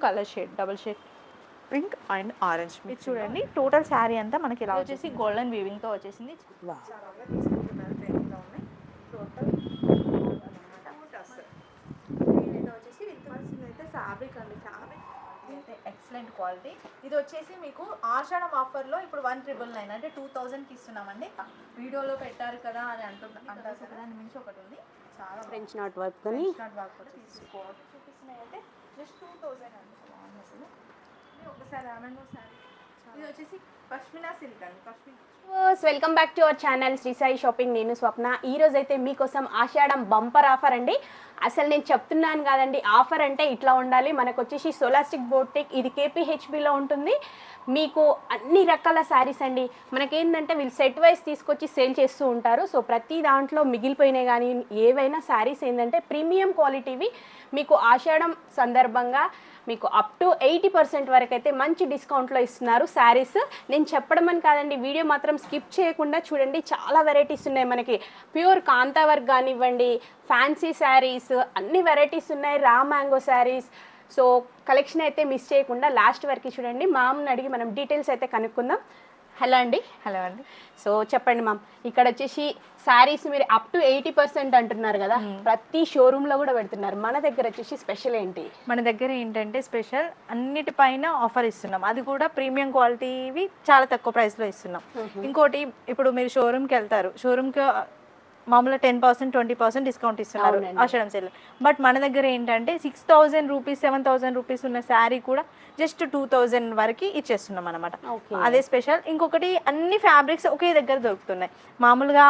Colour shade, double shade pink and orange. ఇది చూడండి total sari అంతా మనకి ఇలా వచ్చేసి గోల్డెన్ వీవింగ్ తో వచ్చేసింది. చాలా తీసుకుంటున్నారు, ట్రెండింగ్లో ఉన్నాయి. టోటల్ వచ్చేసి అయితే ఫ్యాబ్రిక్ అండి, ఫ్యాబ్రిక్ అయితే ఎక్సలెంట్ క్వాలిటీ. ఇది వచ్చేసి మీకు ఆషాఢం ఆఫర్లో ఇప్పుడు 1,999 అంటే 2000కి ఇస్తున్నామండి. వీడియోలో పెట్టారు కదా అని అంటారు కదా, దాని మించి ఒకటి ఉంది. చాలా ఫ్రెంచ్ నాట్ వర్క్ కూడా తీసుకోవాలి. చూపిస్తున్నాయి అయితే జస్ట్ 2000 అండి. బాగుంది అసలు. ఒకసారి రామండి ఒకసారి. ఇది వచ్చేసి పష్మినా సిల్క్ అండి. Welcome back to our channel Shri Sai shopping. నేను స్వప్న. ఈ రోజు అయితే మీకోసం ఆషాఢం బంపర్ ఆఫర్ అండి. అసలు నేను చెప్తున్నాను కాదండి, ఆఫర్ అంటే ఇట్లా ఉండాలి. మనకు వచ్చేసి సోలాస్టిక్ బోటిక్, ఇది కేపీహెచ్బిలో ఉంటుంది. మీకు అన్ని రకాల శారీస్ అండి. మనకేంటంటే వీళ్ళు సెట్ వైజ్ తీసుకొచ్చి సేల్ చేస్తూ ఉంటారు. సో ప్రతి దాంట్లో మిగిలిపోయినాయి కానీ ఏవైనా శారీస్ ఏంటంటే ప్రీమియం క్వాలిటీవి మీకు ఆషాఢం సందర్భంగా మీకు అప్ టు 80% వరకు అయితే మంచి డిస్కౌంట్లో ఇస్తున్నారు శారీస్. నేను చెప్పడం అని కాదండి, వీడియో మాత్రం స్కిప్ చేయకుండా చూడండి. చాలా వెరైటీస్ ఉన్నాయి మనకి. ప్యూర్ కాంతా వర్క్ కానివ్వండి, ఫ్యాన్సీ శారీస్, అన్ని వెరైటీస్ ఉన్నాయి. Raw mango saris. So collection అయితే మిస్ చేయకుండా లాస్ట్ వరకు చూడండి. మామ్ని అడిగి మనం డీటెయిల్స్ అయితే కనుక్కుందాం. హలో అండి. హలో అండి. సో చెప్పండి మ్యామ్, ఇక్కడ వచ్చేసి శారీస్ మీరు అప్ టు 80% అంటున్నారు కదా, ప్రతి షోరూంలో కూడా పెడుతున్నారు. మన దగ్గర వచ్చేసి స్పెషల్ ఏంటి? మన దగ్గర ఏంటంటే స్పెషల్ అన్నిటిపైన ఆఫర్ ఇస్తున్నాం. అది కూడా ప్రీమియం క్వాలిటీవి చాలా తక్కువ ప్రైస్లో ఇస్తున్నాం. ఇంకోటి, ఇప్పుడు మీరు షోరూమ్కి వెళ్తారు, షోరూమ్కి మామూలుగా 10% 20% డిస్కౌంట్ ఇస్తున్నారు ఆషాఢం సేల్. బట్ మన దగ్గర ఏంటంటే 6,000 రూపీస్ 7,000 రూపీస్ ఉన్న శారీ కూడా జస్ట్ 2,000 వరకు ఇచ్చేస్తున్నాం అనమాట. అదే స్పెషల్. ఇంకొకటి, అన్ని ఫ్యాబ్రిక్స్ ఒకే దగ్గర దొరుకుతున్నాయి. మామూలుగా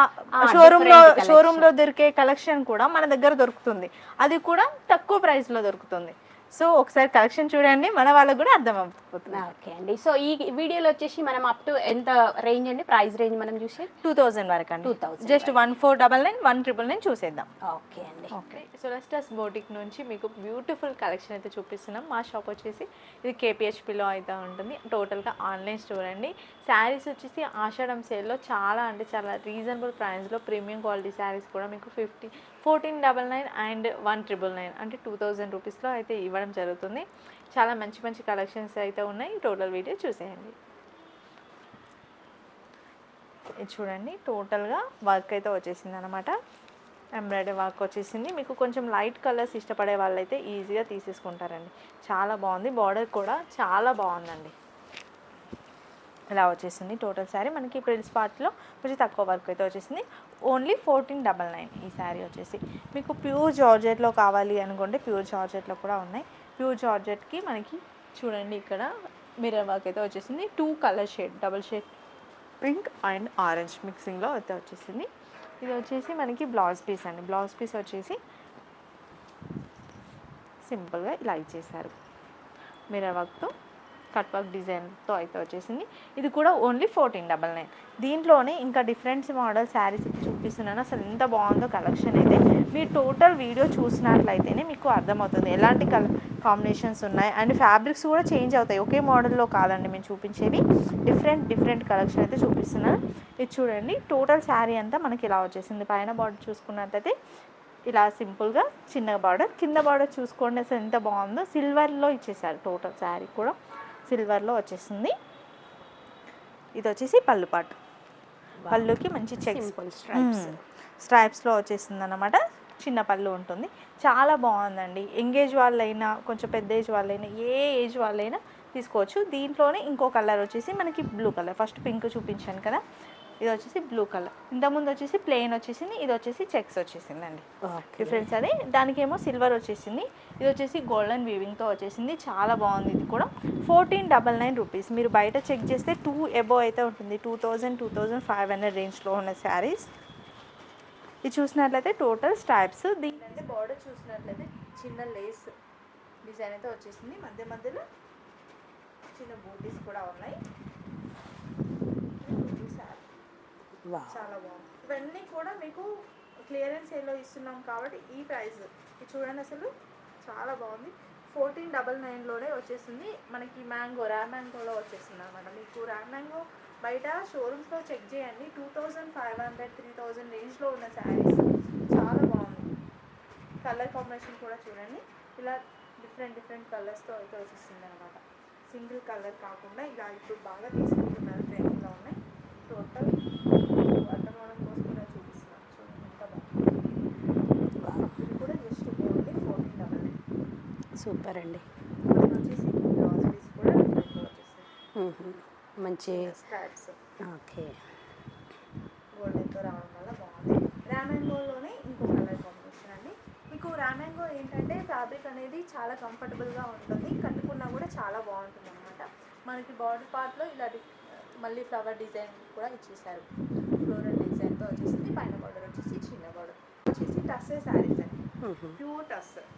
షోరూంలో దొరికే కలెక్షన్ కూడా మన దగ్గర దొరుకుతుంది. అది కూడా తక్కువ ప్రైస్లో దొరుకుతుంది. సో ఒకసారి కలెక్షన్ చూడండి, మన వాళ్ళకు కూడా అర్థమైపోతుంది. ఓకే అండి. సో ఈ వీడియోలో వచ్చేసి మనం అప్ టు ఎంత రేంజ్ అండి, ప్రైస్ రేంజ్ మనం చూసి 2,000 వరకు అండి. 2,000 జస్ట్ 1499 199 చూసేద్దాం. ఓకే అండి. ఓకే. సోలాస్టాస్ బోటిక్ నుంచి మీకు బ్యూటిఫుల్ కలెక్షన్ అయితే చూపిస్తున్నాం. మా షాప్ వచ్చేసి ఇది కేపీహెచ్బిలో అయితే ఉంటుంది. టోటల్గా ఆన్లైన్ స్టోర్ అండి. శారీస్ వచ్చేసి ఆషాఢం సేల్లో చాలా అంటే చాలా రీజనబుల్ ప్రైస్లో ప్రీమియం క్వాలిటీ శారీస్ కూడా మీకు 1499 అండ్ 199 అంటే 2,000 రూపీస్లో అయితే ఇవ్వడం జరుగుతుంది. చాలా మంచి మంచి కలెక్షన్స్ అయితే ఉన్నాయి. టోటల్ వీడియో చూసేయండి. ఇది చూడండి, టోటల్గా వర్క్ అయితే వచ్చేసింది అనమాట. ఎంబ్రాయిడరీ వర్క్ వచ్చేసింది. మీకు కొంచెం లైట్ కలర్స్ ఇష్టపడే వాళ్ళైతే ఈజీగా తీసేసుకుంటారండి. చాలా బాగుంది. బార్డర్ కూడా చాలా బాగుందండి. ఇలా వచ్చేసింది టోటల్ శారీ. మనకి ప్రిల్స్ పార్ట్లో కొంచెం తక్కువ వర్క్ అయితే వచ్చేసింది. ఓన్లీ 1499 ఈ శారీ వచ్చేసి. మీకు ప్యూర్ జార్జెట్లో కావాలి అనుకుంటే ప్యూర్ జార్జెట్లో కూడా ఉన్నాయి. ప్యూర్ జార్జెట్కి మనకి చూడండి ఇక్కడ మిర్రర్ వర్క్ అయితే వచ్చేసింది. 2 colour shade, double shade pink and orange మిక్సింగ్లో అయితే వచ్చేసింది. ఇది వచ్చేసి మనకి బ్లౌజ్ పీస్ అండి. బ్లౌజ్ పీస్ వచ్చేసి సింపుల్గా ఇలా ఇచ్చేసారు. మిర్రర్ వర్క్తో కట్ వర్క్ డిజైన్తో అయితే వచ్చేసింది. ఇది కూడా ఓన్లీ 1499. దీంట్లోనే ఇంకా డిఫరెంట్ మోడల్ శారీస్ చూపిస్తున్నాను. అసలు ఎంత బాగుందో కలెక్షన్ అయితే. మీరు టోటల్ వీడియో చూసినట్లయితేనే మీకు అర్థమవుతుంది ఎలాంటి కాంబినేషన్స్ ఉన్నాయి. అండ్ ఫ్యాబ్రిక్స్ కూడా చేంజ్ అవుతాయి. ఒకే మోడల్లో కాదండి మేము చూపించేవి. డిఫరెంట్ కలెక్షన్ అయితే చూపిస్తున్నాను. ఇది చూడండి, టోటల్ శారీ అంతా మనకి ఇలా వచ్చేసింది. పైన బార్డర్ చూసుకున్నట్లయితే ఇలా సింపుల్గా చిన్న బార్డర్, కింద బార్డర్ చూసుకోండి అసలు ఎంత బాగుందో. సిల్వర్లో ఇచ్చేసారు. టోటల్ శారీ కూడా సిల్వర్లో వచ్చేసింది. ఇది వచ్చేసి పళ్ళు పాటు. పళ్ళుకి మంచి చెక్స్ స్ట్రైప్స్లో వచ్చేసింది అన్నమాట. చిన్న పళ్ళు ఉంటుంది. చాలా బాగుందండి. యంగేజ్ వాళ్ళైనా కొంచెం పెద్ద ఏజ్ వాళ్ళైనా ఏ ఏజ్ వాళ్ళైనా తీసుకోవచ్చు. దీంట్లోనే ఇంకో కలర్ వచ్చేసి మనకి బ్లూ కలర్. ఫస్ట్ పింక్ చూపించాను కదా, ఇది వచ్చేసి బ్లూ కలర్. ఇంతకుముందు వచ్చేసి ప్లెయిన్ వచ్చేసింది. ఇది వచ్చేసి చెక్స్ వచ్చేసిందండి. డిఫరెన్స్ అది. దానికేమో సిల్వర్ వచ్చేసింది. ఇది వచ్చేసి గోల్డెన్ వీవింగ్తో వచ్చేసింది. చాలా బాగుంది. ఇది కూడా 1499 రూపీస్. మీరు బయట చెక్ చేస్తే 2 అబోవ్ అయితే ఉంటుంది. 2,000 2,500 రేంజ్లో ఉన్న శారీస్. ఇది చూసినట్లయితే టోటల్ స్ట్రైప్స్. దీనికంటే బార్డర్ చూసినట్లయితే చిన్న లేస్ డిజైన్ అయితే వచ్చేసింది. మధ్యలో చిన్న బూటీస్ కూడా ఉన్నాయి. చాలా బాగుంది. ఇవన్నీ కూడా మీకు క్లియరెన్స్ సేల్లో ఇస్తున్నాం కాబట్టి ఈ ప్రైస్. ఇది చూడండి అసలు చాలా బాగుంది. 1499లోనే వచ్చేసింది. మనకి రా మ్యాంగోలో వచ్చేస్తుంది అనమాట. మీకు రా మ్యాంగో బయట షోరూమ్స్లో చెక్ చేయండి. 2,500 3,000 రేంజ్లో ఉన్న శారీస్. చాలా బాగుంది. కలర్ కాంబినేషన్ కూడా చూడండి. ఇలా డిఫరెంట్ కలర్స్తో అయితే వచ్చేస్తుంది అనమాట. సింగిల్ కలర్ కాకుండా ఇలా ఇప్పుడు బాగా తీసుకుంటున్నారు, ట్రెండింగ్లో ఉన్నాయి. టోటల్ అడ్డమవడం కోసం కూడా చూపిస్తున్నాను. చూడండి ఎంత బాగుంది. ఇది కూడా జస్ట్ ఓన్లీ 1499. సూపర్ అండి. ఇది వచ్చేసి బ్లౌజ్ పీస్ కూడా డిఫరెంట్గా వచ్చేస్తుంది. మంచి స్ట్రాప్స్ ఓకే. గోల్డెన్తో రావడం వల్ల బాగుంది. రామాంగోలోనే ఇంకో కలర్ కాంబినేషన్ అండి. మీకు రామాంగో ఏంటంటే ఫ్యాబ్రిక్ అనేది చాలా కంఫర్టబుల్గా ఉంటుంది, కట్టుకున్నా కూడా చాలా బాగుంటుంది అనమాట. మనకి బాడీ పార్ట్లో ఇలా మళ్ళీ ఫ్లవర్ డిజైన్ కూడా ఇచ్చేసారు. ఫ్లోరల్ డిజైన్తో వచ్చేసింది. పైన బార్డర్ వచ్చేసి చిన్న బార్డర్ వచ్చేసి టస్సర్ శారీస్ అండి. ప్యూర్ టస్సర్.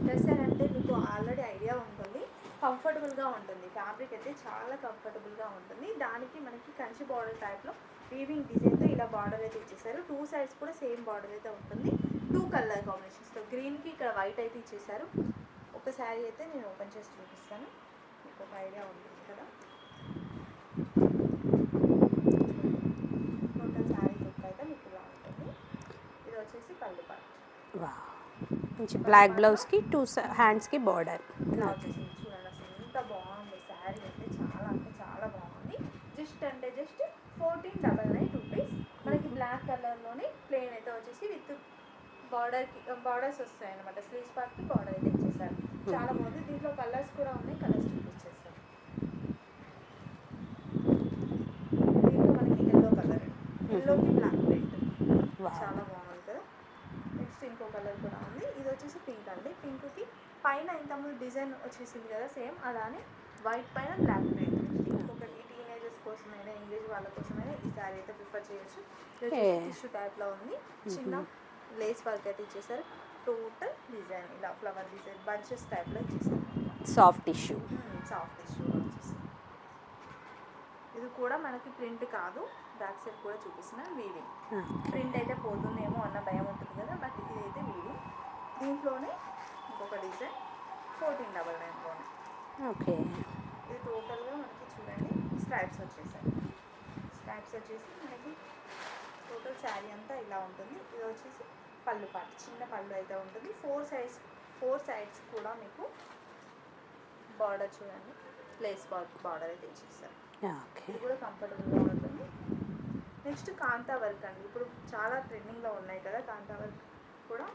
టస్సర్ అంటే మీకు ఆల్రెడీ ఐడియా ఉంటుంది, కంఫర్టబుల్గా ఉంటుంది. ఫ్యాబ్రిక్ అయితే చాలా కంఫర్టబుల్గా ఉంటుంది. దానికి మనకి కంచి బార్డర్ టైప్లో వీవింగ్ డిజైన్తో ఇలా బార్డర్ అయితే ఇచ్చేసారు. 2 సైడ్స్ కూడా సేమ్ బార్డర్ అయితే ఉంటుంది. 2 కలర్ కాంబినేషన్స్తో గ్రీన్కి ఇక్కడ వైట్ అయితే ఇచ్చేసారు. ఒక శారీ అయితే నేను ఓపెన్ చేసి చూపిస్తాను, మీకు ఒక ఐడియా ఉంటుంది కదా. టోటల్ శారీ లుక్ అయితే మీకు ఇలా ఉంటుంది. ఇది వచ్చేసి పళ్ళు పార్ట్. మంచి బ్లాక్ బ్లౌజ్కి 2 హ్యాండ్స్కి బార్డర్. ఇలా వచ్చేసింది. చూడండి అసలు ఎంత బాగుంది శారీ అయితే, చాలా అంటే చాలా బాగుంది. Just 1499 rupees. మనకి బ్లాక్ కలర్లోనే ప్లెయిన్ అయితే వచ్చేసి విత్ బార్డర్స్ వస్తాయి అనమాట. స్లీవ్స్ పార్ట్కి బార్డర్ అయితే ఇచ్చేసారు. చాలా బాగుంది. దీంట్లో కలర్స్ కూడా ఉన్నాయి, కలర్స్ చూపించేస్తాను. దీంట్లో మనకి ఎల్లో కలర్, ఎల్లోకి బ్లాక్ ప్రింట్ చాలా బాగుంది కదా. నెక్స్ట్ ఇంకో కలర్ కూడా ఉంది. ఇది వచ్చేసి పింక్ అండి. పింక్కి పైన ఇంతకుముందు డిజైన్ వచ్చేసింది కదా సేమ్, అలానే వైట్ పైన బ్లాక్ ప్రింట్. ఇంకొకటి టీనేజర్స్ కోసమైనా ఎంగేజ్ వాళ్ళ కోసమైనా ఈ శారీ అయితే ప్రిఫర్ చేయొచ్చు. టిష్యూ టైప్లో ఉంది. చిన్న లేస్ వర్క్ అయితే ఇచ్చేసారు. టోటల్ డిజైన్ ఇలా ఫ్లవర్ డిజైన్ బంచెస్ టైప్లో ఇచ్చేసారు. సాఫ్ట్ టిష్యూ వచ్చేసింది. ఇది కూడా మనకి ప్రింట్ కాదు, బ్యాక్ సైడ్ కూడా చూపిస్తున్నాను వీవింగ్. ప్రింట్ అయితే పోతుందేమో అన్న భయం ఉంటుంది కదా, బట్ ఇదైతే వీవింగ్. దీంట్లోనే ఇంకొక డిజైన్ 1499లోనే. ఓకే. ఇది టోటల్గా మనకి చూడండి స్ట్రైప్స్ వచ్చేసాయి. స్ట్రైప్స్ వచ్చేసి మనకి టోటల్ శారీ అంతా ఇలా ఉంటుంది. ఇది వచ్చేసి పళ్ళు పార్ట్, చిన్న పళ్ళు అయితే ఉంటుంది. 4 సైడ్స్ కూడా మీకు బార్డర్ చూడండి, లేస్ బార్డర్ అయితే ఇచ్చేసారు. ఇది కూడా కంఫర్టబుల్గా ఉంటుంది. నెక్స్ట్ కాంతా వర్క్ అండి. ఇప్పుడు చాలా ట్రెండింగ్లో ఉన్నాయి కదా కాంతా వర్క్ కూడా.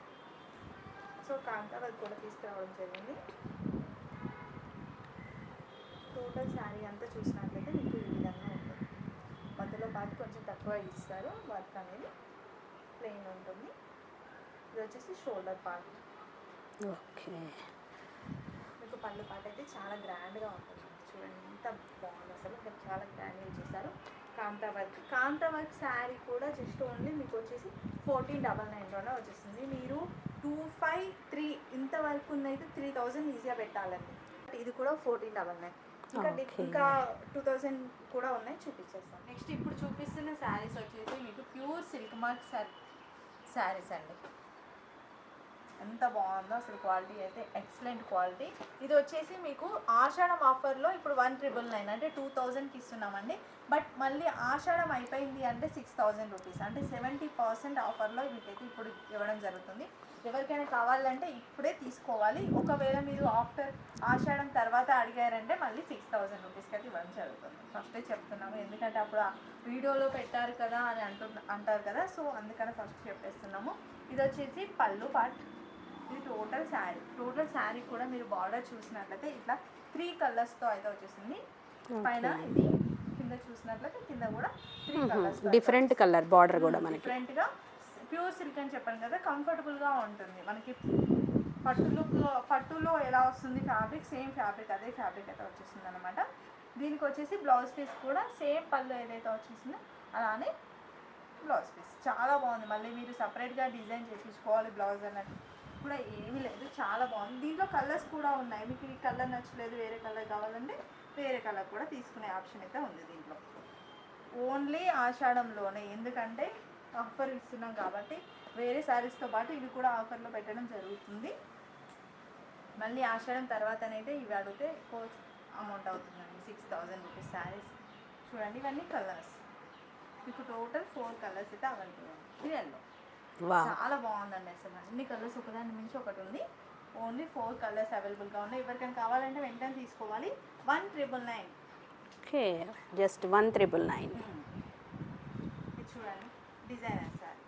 సో కాంతా వర్క్ కూడా తీసుకురావడం జరిగింది. టోటల్ శారీ అంతా చూసినట్లయితే మీకు ఈ విధంగా ఉంటుంది. మధ్యలో పాటు కొంచెం తక్కువ ఇస్తారు, వర్క్ అనేది ప్లెయిన్ ఉంటుంది. ఇది వచ్చేసి షోల్డర్ పార్ట్. ఓకే. మీకు పళ్ళు పాట అయితే చాలా గ్రాండ్గా ఉంటుంది. చూడండి ఎంత బాగుంది అసలు, చాలా గ్రాండ్గా ఇచ్చేసారు. కాంతా వర్క్ శారీ కూడా జస్ట్ ఓన్లీ మీకు వచ్చేసి 1499లోనే వచ్చేసింది. మీరు 253 ఇంతవరకు ఉన్నైతే 3000 ఈజీగా పెట్టాలండి. ఇది కూడా 1499. ఇంకా 2000 కూడా ఉన్నాయి, చూపించేస్తాం. నెక్స్ట్ ఇప్పుడు చూపిస్తున్న శారీస్ వచ్చేసి మీకు ప్యూర్ సిల్క్ మార్క్ శారీస్ అండి. ఎంత బాగుందో అసలు, క్వాలిటీ అయితే ఎక్సలెంట్ క్వాలిటీ. ఇది వచ్చేసి మీకు ఆషాఢం ఆఫర్లో ఇప్పుడు 1999 అంటే 2000కి ఇస్తున్నామండి. బట్ మళ్ళీ ఆషాఢం అయిపోయింది అంటే 6000 రూపీస్, అంటే 70% ఆఫర్లో వీటికి ఇప్పుడు ఇవ్వడం జరుగుతుంది. ఎవరికైనా కావాలంటే ఇప్పుడే తీసుకోవాలి. ఒకవేళ మీరు ఆఫ్టర్ ఆషాఢం తర్వాత అడిగారంటే మళ్ళీ 6000 రూపీస్కి అయితే ఇవ్వడం జరుగుతుంది. ఫస్టే చెప్తున్నాము, ఎందుకంటే అప్పుడు ఆ వీడియోలో పెట్టారు కదా అని అంటారు కదా, సో అందుకని ఫస్ట్ చెప్పేస్తున్నాము. ఇది వచ్చేసి పళ్ళు పార్ట్. ఇది టోటల్ శారీ కూడా మీరు బార్డర్ చూసినట్లయితే ఇట్లా 3 కలర్స్తో అయితే వచ్చేసింది. పైన ఇది కింద చూసినట్లయితే కింద కూడా 3 కలర్స్, డిఫరెంట్ కలర్ బార్డర్ కూడా మనకి డిఫరెంట్గా. ప్యూర్ సిల్క్ అని చెప్పాను కదా, కంఫర్టబుల్గా ఉంటుంది. మనకి పట్టులో ఎలా వస్తుంది ఫ్యాబ్రిక్, సేమ్ ఫ్యాబ్రిక్ అదే ఫ్యాబ్రిక్ అయితే వచ్చేసింది అనమాట. దీనికి వచ్చేసి బ్లౌజ్ పీస్ కూడా సేమ్ పళ్ళు ఏదైతే వచ్చేసిందో అలానే బ్లౌజ్ పీస్. చాలా బాగుంది. మళ్ళీ మీరు సపరేట్గా డిజైన్ చేయించుకోవాలి బ్లౌజ్ అన్నట్టు కూడా ఏమీ లేదు, చాలా బాగుంది. దీంట్లో కలర్స్ కూడా ఉన్నాయి. మీకు ఈ కలర్ నచ్చలేదు, వేరే కలర్ కావాలంటే వేరే కలర్ కూడా తీసుకునే ఆప్షన్ అయితే ఉంది దీంట్లో. ఓన్లీ ఆషాఢంలోనే, ఎందుకంటే ఆఫర్ ఇస్తున్నాం కాబట్టి వేరే శారీస్తో పాటు ఇవి కూడా ఆఫర్లో పెట్టడం జరుగుతుంది. మళ్ళీ ఆషాఢం తర్వాతనైతే ఇవి అడిగితే ఎక్కువ అమౌంట్ అవుతుందండి. 6000 రూపీస్ శారీస్. చూడండి ఇవన్నీ కలర్స్, మీకు టోటల్ 4 కలర్స్ అయితే అవైలబుల్ ఉంది. ఇది ఎల్లో చాలా బాగుందండి అసలు, అన్ని కలర్స్ ఒకదాని మించి ఒకటి ఉంది. ఓన్లీ 4 కలర్స్ అవైలబుల్గా ఉన్నాయి. ఎవరికైనా కావాలంటే వెంటనే తీసుకోవాలి. 1999. Okay, just 1999. ఇది చూడండి డిజైనర్ సారీ.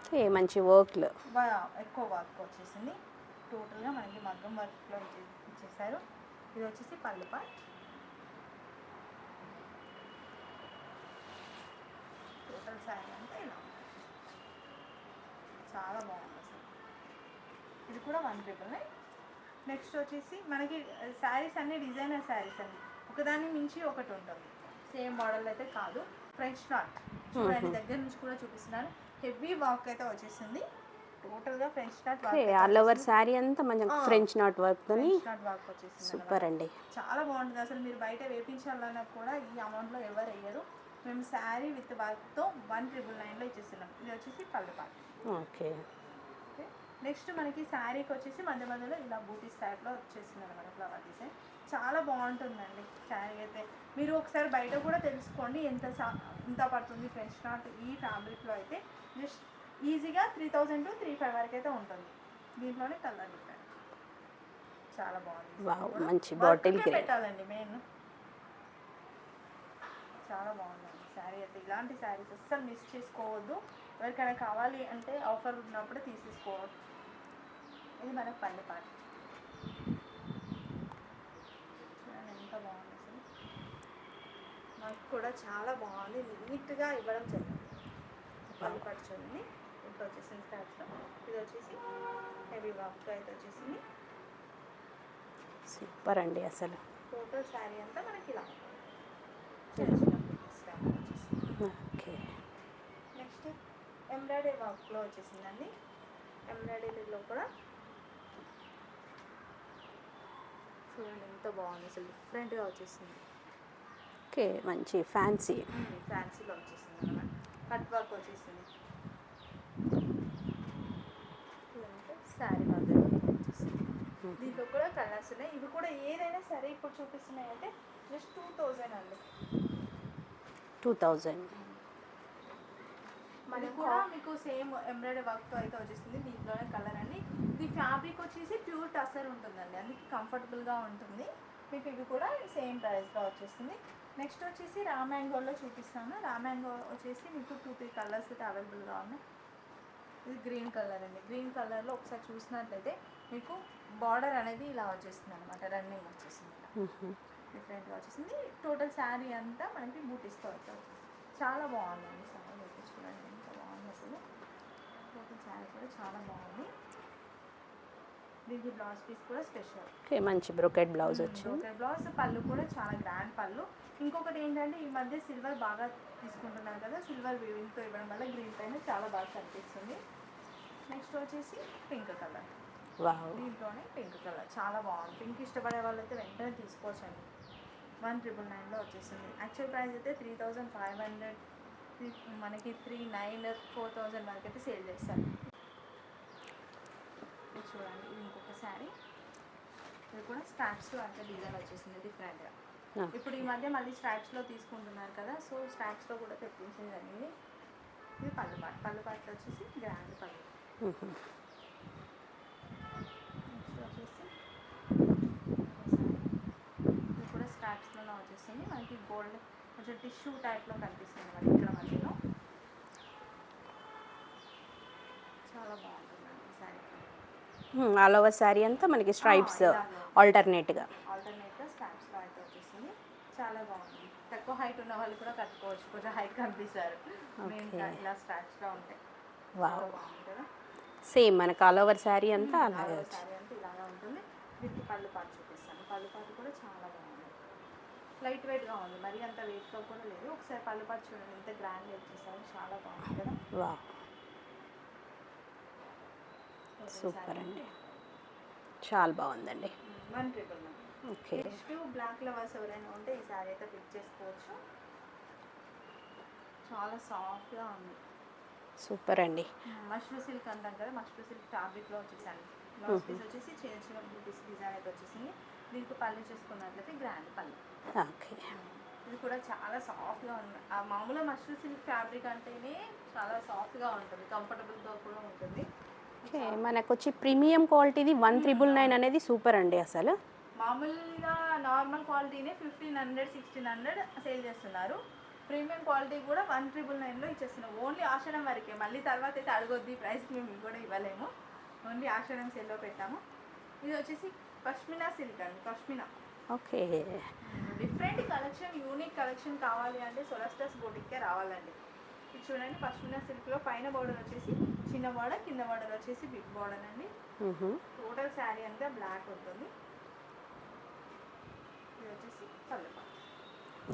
ఓకే, మంచి వర్క్లు. ఎక్కువ వర్క్ వచ్చేసింది. టోటల్గా మనకి మగ్గం వర్క్లో ఇచ్చేసారు. ఇది వచ్చేసి పళ్ళు పార్ట్. టోటల్ శారీ అంతా ఇలా ఉంది. చాలా బాగుంది అసలు. ఇది కూడా 1999. నెక్స్ట్ వచ్చేసి మనకి శారీస్ అన్ని డిజైనర్ శారీస్ అండి. ఒకదాని మించి ఒకటి ఉంటుంది. సేమ్ మోడల్ అయితే కాదు. ఫ్రెంచ్ నాట్ చూడండి, దగ్గర నుంచి కూడా చూపిస్తున్నాను. హెవీ వర్క్ అయితే వచ్చేసింది. టోటల్గా French knot okay, all over sari అంతా మంచి ఫ్రెంచ్ నాట్ వర్క్తోని. వర్క్ వచ్చేసింది. సూపర్ అండి. చాలా బాగుంటుంది అసలు. మీరు బయట వేపించాలన్నా కూడా ఈ అమౌంట్లో ఎవరు వేయరు. మేము శారీ విత్ వర్క్తో 1999లో ఇచ్చేస్తున్నాం. ఇది వచ్చేసి పళ్ళు పార్ట్. ఓకే, ఓకే, నెక్స్ట్ మనకి శారీకి వచ్చేసి మధ్య మధ్యలో ఇలా బూటీస్ టైప్లో వచ్చేసింది అనమాట, ఫ్లవర్ డిజైన్. చాలా బాగుంటుందండి శారీ అయితే. మీరు ఒకసారి బయట కూడా తెలుసుకోండి ఎంత పడుతుంది ఫ్రెంచ్ నాట్ ఈ ఫ్యాబ్రిక్లో అయితే. జస్ట్ ఈజీగా 3000 to 3500 వరకు అయితే ఉంటుంది. దీంట్లోనే కలర్ డిఫరెంట్. చాలా బాగుంది. వావ్, మంచి బాటిల్ గ్రీన్ పెట్టాలండి మెయిన్. చాలా బాగుందండి శారీ అయితే. ఇలాంటి శారీస్ అస్సలు మిస్ చేసుకోవద్దు. ఎవరికైనా కావాలి అంటే ఆఫర్ ఉన్నప్పుడు తీసేసుకోవచ్చు. ఇది మనకు పళ్ళు పార్ట్. చూడండి ఎంత బాగుంది అసలు. నాకు కూడా చాలా బాగుంది. నీట్గా ఇవ్వడం జరిగింది. పళ్ళు పార్ట్ చూడండి ఇప్పుడు వచ్చేసింది స్టార్ట్స్లో. ఇది వచ్చేసి హెవీ వర్క్ అయితే వచ్చేసింది. సూపర్ అండి అసలు. టోటల్ శారీ అంతా మనకి ఇలా చిన్న చిన్న బుటీస్ టైప్ వచ్చేసింది. ఓకే, నెక్స్ట్ ఎంబ్రాయిడరీ వర్క్లో వచ్చేసిందండి. ఎంబ్రాయిడరీలో కూడా చూడండి ఎంత బాగుంది అసలు. డిఫరెంట్గా వచ్చేసింది. ఓకే, మంచి ఫ్యాన్సీ. ఫ్యాన్సీలో వచ్చేసింది అన్నమాట. కట్ వర్క్ వచ్చేసింది. ఇదంతా శారీ మధ్యలో వచ్చేసింది. దీంట్లో కూడా కలర్స్ ఉన్నాయి. ఇవి కూడా ఏదైనా సరే ఇప్పుడు చూపిస్తున్నాయి అంటే జస్ట్ 2000 అండి. 2000. మళ్ళీ కూడా మీకు సేమ్ ఎంబ్రాయిడరీ వర్క్తో అయితే వచ్చేసింది. దీంట్లోనే కలర్ అండి. ఇది ఫ్యాబ్రిక్ వచ్చేసి ప్యూర్ టసర్ ఉంటుందండి, అందుకే కంఫర్టబుల్గా ఉంటుంది. మీకు ఇవి కూడా సేమ్ ప్రైస్లో వచ్చేస్తుంది. నెక్స్ట్ వచ్చేసి రా మ్యాంగోలో చూపిస్తాను. రా మ్యాంగో వచ్చేసి మీకు 2-3 కలర్స్ అయితే అవైలబుల్గా ఉన్నాయి. ఇది గ్రీన్ కలర్ అండి. గ్రీన్ కలర్లో ఒకసారి చూసినట్లయితే మీకు బార్డర్ అనేది ఇలా వచ్చేస్తుంది అనమాట. రన్నింగ్ వచ్చేసింది ఇలా డిఫరెంట్గా వచ్చేసింది. టోటల్ శారీ అంతా మనకి బూటీస్తో అయితే చాలా బాగుందండి. శారీ అయితే చూడండి ఎంత బాగుంది అసలు. టోటల్ శారీ కూడా చాలా బాగుంది. దీనికి బ్లౌజ్ పీస్ కూడా స్పెషల్. ఓకే, మంచి బ్రోకెట్ బ్లౌజ్ వచ్చింది. Brocade blouse. పళ్ళు కూడా చాలా గ్రాండ్ పళ్ళు. ఇంకొకటి ఏంటంటే ఈ మధ్య సిల్వర్ బాగా తీసుకుంటున్నారు కదా, సిల్వర్ వీవింగ్తో ఇవ్వడం వల్ల గ్రీన్ పైన చాలా బాగా కనిపిస్తుంది. నెక్స్ట్ వచ్చేసి పింక్ కలర్. వావ్, దీంట్లోనే పింక్ కలర్ చాలా బాగుంది. పింక్ ఇష్టపడే వాళ్ళు అయితే వెంటనే తీసుకోవచ్చండి. 1999లో వచ్చేసింది. యాక్చువల్ ప్రైస్ అయితే 3500, మనకి 3900, 4000 వరకు అయితే సేల్ చేస్తారు. చూడండి ఇది ఇంకొక శారీ. ఇది కూడా స్ట్రాప్స్లో అంటే డిజైన్ వచ్చేసింది డిఫరెంట్గా. ఇప్పుడు ఈ మధ్య మళ్ళీ స్ట్రాప్స్లో తీసుకుంటున్నారు కదా, సో స్ట్రాప్స్లో కూడా తెప్పించింది జరిగింది. ఇది పళ్ళు పార్ట్. పళ్ళు పార్ట్లో వచ్చేసి గ్రాండ్ పళ్ళు. నెక్స్ట్ వచ్చేసి ఇది కూడా స్ట్రాప్స్లోనే వచ్చేసింది. మనకి గోల్డ్ కొంచెం టిష్యూ టైప్లో కనిపిస్తుంది మనకి ఇక్కడ మధ్యలో. చాలా బాగుంటుందండి ఈ శారీ. ఆల్ ఓవర్ శారీ అంతా మనకి స్ట్రైప్స్ ఆల్టర్నేట్గా స్ట్రాప్స్లో అయితే వచ్చేసింది. చాలా బాగుంది. తక్కువ హైట్ ఉన్న వాళ్ళు కూడా కట్టుకోవచ్చు, కొంచెం హైట్ కనిపిస్తారు ఇలా స్ట్రాప్స్లో ఉంటాయి. వావ్, బాగుంది కదా. సేమ్ మనకు ఆల్ ఓవర్ శారీ అంతా అలాగే శారీ అంతా ఇలాగా ఉంటుంది. వీటికి పళ్ళు పాటు చూపిస్తాను. పళ్ళు పాటు కూడా చాలా బాగుంది. లైట్ వెయిట్గా ఉంది, మరి అంత వెయిట్గా కూడా లేదు. ఒకసారి పళ్ళు పాటు చూడండి ఎంత గ్రాండ్గా వచ్చేసారు. చాలా బాగుంది కదా. వావ్, సూపర్ అండి, చాలా బాగుందండి. 1999. ఓకే, నెక్స్ట్ బ్లాక్ లవర్స్ ఎవరైనా ఉంటే ఈ శారీ అయితే పిక్ చేసుకోవచ్చు. చాలా సాఫ్ట్గా ఉంది. సూపర్ అండి. మష్రూ సిల్క్ అంటాం కదా, మష్రూ సిల్క్ ఫ్యాబ్రిక్లో వచ్చేసాను. బ్లౌజ్ పీస్ వచ్చేసి చిన్న చిన్న బూటీస్ డిజైన్ అయితే వచ్చేసింది. దీనికి పళ్ళు చూసుకున్నట్లయితే గ్రాండ్ పళ్ళు. ఓకే, ఇది కూడా చాలా సాఫ్ట్గా ఉంది. ఆ మామూలుగా మష్రూ సిల్క్ ఫ్యాబ్రిక్ అంటేనే చాలా సాఫ్ట్గా ఉంటుంది, కంఫర్టబుల్గా కూడా ఉంటుంది. ఓకే మనకు వచ్చి ప్రీమియం క్వాలిటీది 1399 అనేది సూపర్ అండి అసలు. మామూలుగా నార్మల్ క్వాలిటీనే 1500 1600 సేల్ చేస్తున్నారు. ప్రీమియం క్వాలిటీ కూడా 1999లో ఇచ్చేస్తున్నాం. ఓన్లీ ఆషాఢం వరకే, మళ్ళీ తర్వాత అయితే అడగొద్ది ప్రైస్ మేము కూడా ఇవ్వలేము. ఓన్లీ ఆషాఢం సేల్లో పెట్టాము. ఇది వచ్చేసి పష్మినా సిల్క్ అండి, pashmina. Okay different collection, unique collection కావాలి అంటే సోలాస్టర్స్ బోటిక్కే రావాలండి. ఇది చూడండి, పష్మినా సిల్క్లో పైన బార్డర్ వచ్చేసి చిన్న బార్డర్, కింద బార్డర్ వచ్చేసి బిగ్ బార్డర్ అండి. టోటల్ శారీ అంతా బ్లాక్ ఉంటుంది. ఇది వచ్చేసి పళ్ళు పాటు.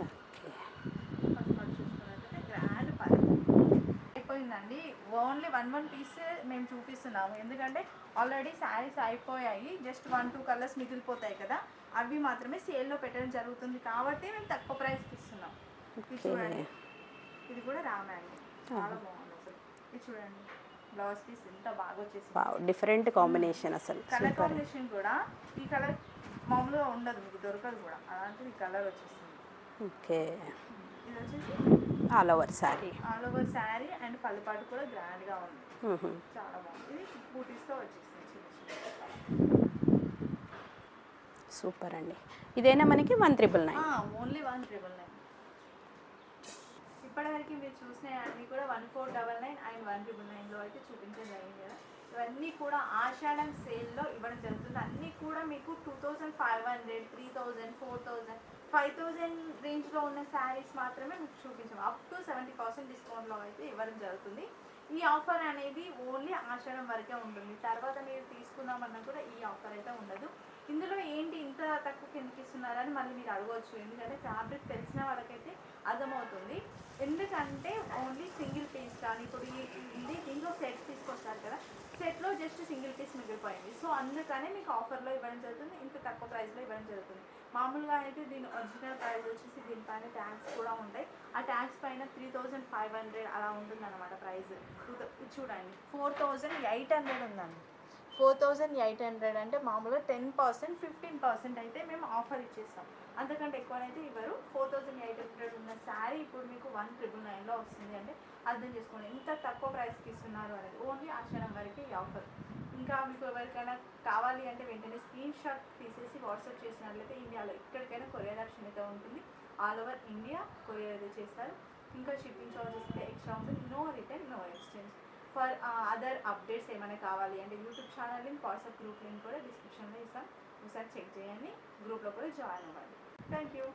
ఓకే పళ్ళు పాటు చూసుకున్నట్లయితే గ్రాండ్ పళ్ళు అయిపోయిందండి. ఓన్లీ 1 పీస్ మేము చూపిస్తున్నాము, ఎందుకంటే ఆల్రెడీ శారీస్ అయిపోయాయి. జస్ట్ 1-2 కలర్స్ మిగిలిపోతాయి కదా, అవి మాత్రమే సేల్లో పెట్టడం జరుగుతుంది కాబట్టి మేము తక్కువ ప్రైస్కి ఇస్తున్నాం. ఇది చూడండి, ఇది కూడా రామే అండి, చాలా బాగుంది అసలు. ఇది చూడండి, బ్లౌజ్ పీస్ ఎంత బాగా వచ్చేసి డిఫరెంట్ కాంబినేషన్ అసలు. కలర్ కాంబినేషన్ కూడా ఈ కలర్ మామూలుగా ఉండదు, మీకు దొరకదు కూడా, అలాంటిది ఈ కలర్ వచ్చేస్తుంది. ఓకే ఇది వచ్చేసి all over sari. All over sari and పళ్ళుపాటు కూడా గ్రాండ్గా ఉంది, చాలా బాగుంది. ఇది బూటీస్తో వచ్చేసింది చిన్న చిన్న. సూపర్ అండి. ఇదైనా మనకి 1399. ఓన్లీ 1999. ఇప్పటివరకు మీరు చూసిన అన్నీ కూడా 1499 అండ్ 1999లో అయితే చూపించడం జరిగింది కదా. ఇవన్నీ కూడా ఆషాఢం సేల్లో ఇవ్వడం జరుగుతుంది. అన్నీ కూడా మీకు 2500, 3000, 4000, 5000 రేంజ్లో ఉన్న శారీస్ మాత్రమే మీకు చూపించాము. అప్ టు 70% డిస్కౌంట్లో అయితే ఇవ్వడం జరుగుతుంది. ఈ ఆఫర్ అనేది ఓన్లీ ఆషాఢం వరకే ఉంటుంది. తర్వాత మీరు తీసుకుందామన్నా కూడా ఈ ఆఫర్ అయితే ఉండదు. ఇందులో ఏంటి ఇంత తక్కువకి ఎందుకు ఇస్తున్నారని మళ్ళీ మీరు అడగవచ్చు, ఎందుకంటే ఫ్యాబ్రిక్ తెలిసిన వాళ్ళకైతే అర్థమవుతుంది. ఎందుకంటే ఓన్లీ సింగిల్ పీస్ కానీ, ఇప్పుడు దీంట్లో సెట్ తీసుకొస్తారు కదా, సెట్లో జస్ట్ సింగిల్ పీస్ మిగిలిపోయింది. సో అందుకనే మీకు ఆఫర్లో ఇవ్వడం జరుగుతుంది, ఇంత తక్కువ ప్రైస్లో ఇవ్వడం జరుగుతుంది. మామూలుగా అయితే దీని ఒరిజినల్ ప్రైస్ వచ్చేసి దీనిపైన ట్యాక్స్ కూడా ఉంటాయి. ఆ ట్యాక్స్ పైన 3500 అలా ఉంటుంది అనమాట ప్రైస్. చూడండి 4800 ఉందండి. 4800 అంటే మామూలుగా 10%, 15% అయితే మేము ఆఫర్ ఇచ్చేస్తాం. అంతకంటే ఎక్కువనైతే ఇవ్వరు. 4800 ఉన్న శారీ ఇప్పుడు మీకు 1999లో వస్తుంది అంటే అర్థం చేసుకోండి ఎంత తక్కువ ప్రైస్కి ఇస్తున్నారు అనేది. ఓన్లీ ఆషాఢం వరకు ఈ ఆఫర్. ఇంకా మీకు ఎవరికైనా కావాలి అంటే వెంటనే స్క్రీన్ షాట్ తీసేసి వాట్సాప్ చేసినట్లయితే ఇండియాలో ఎక్కడికైనా కొరియర్ ఆప్షన్ అయితే ఉంటుంది. ఆల్ ఓవర్ ఇండియా కొరియర్ అయితే చేస్తారు. ఇంకా షిప్పింగ్ చార్జెస్ అయితే ఎక్స్ట్రా ఉంటుంది. No return, no exchange. For other updates ఏమైనా కావాలి అంటే YouTube channel link, WhatsApp group link కూడా డిస్క్రిప్షన్లో ఇస్తాం, ఒకసారి చెక్ చేయండి. గ్రూప్లో కూడా జాయిన్ అవ్వండి. Thank you.